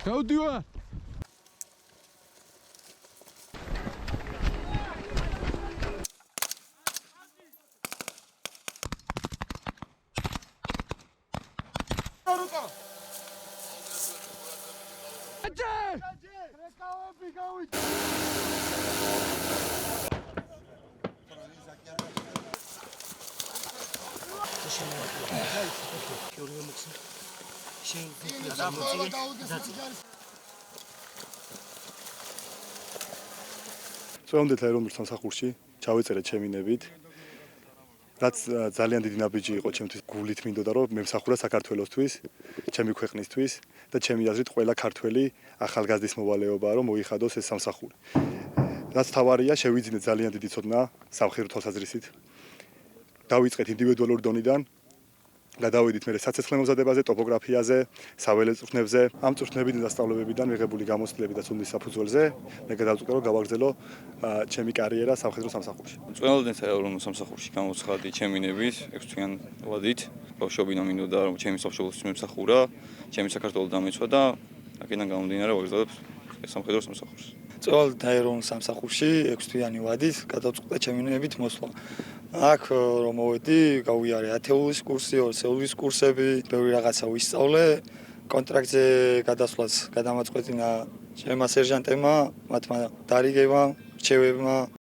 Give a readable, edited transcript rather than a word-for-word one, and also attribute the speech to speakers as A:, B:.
A: Გავდივარ.
B: წვევამდეთ ეროვნულ სამსახურში ჩავიწერე ჩემინებით, რაც ძალიან დიდი ნაბიჯი იყო ჩემთვის. გულით მინდოდა რომ მემსახურა საქართველოსთვის, ჩემი ქვეყნისთვის და ჩემი აზრით ყველა ქართველი ახალგაზრდის მოვალეობაა რომ მოიხადოს ეს სამსახური. რაც თავარია, შევიძინე ძალიან დიდი ცოდნა სამხედრო თვალსაზრისით. დავიწყეთ ინდივიდუალური დონიდან. გადავიდით მე საცეცხლე მომზადებაზე, ტოპოგრაფიაზე, საველე წვრთნებზე. ამ წვრთნებიდან დასწავლებებიდან მიღებული გამოცდილები და ცოდნის საფუძველზე მე გადავწყვიტე რომ გავაგრძელო ჩემი კარიერა სამხედრო სამსახურში.
C: წვეულდენ ეროვნულ სამსახურში გამოცხადდი ჩემინების 6 თვიან ვადით. ბავშვობიდან მინდოდა რომ ჩემი სამშობლოს მემსახურა, ჩემი საქართველოს დამეცვა და აქედან გამომდინარე ვაგრძელებ სამხედრო სამსახურს.
D: წვეულდენ ეროვნულ სამსახურში 6 თვიანი ვადით გადავწყვიტე ჩემინებით მოსვლა. აქ რომ მოვედი, გავიარე ათეულის კურსი, ორსეულის კურსები, ბევრი რაღაცა ვისწავლე. კონტრაქტზე გადასვლას გადამაწყვეტინა ჩემმა სერჟანტებმა, მათმა დარიგებამ, რჩევებმა.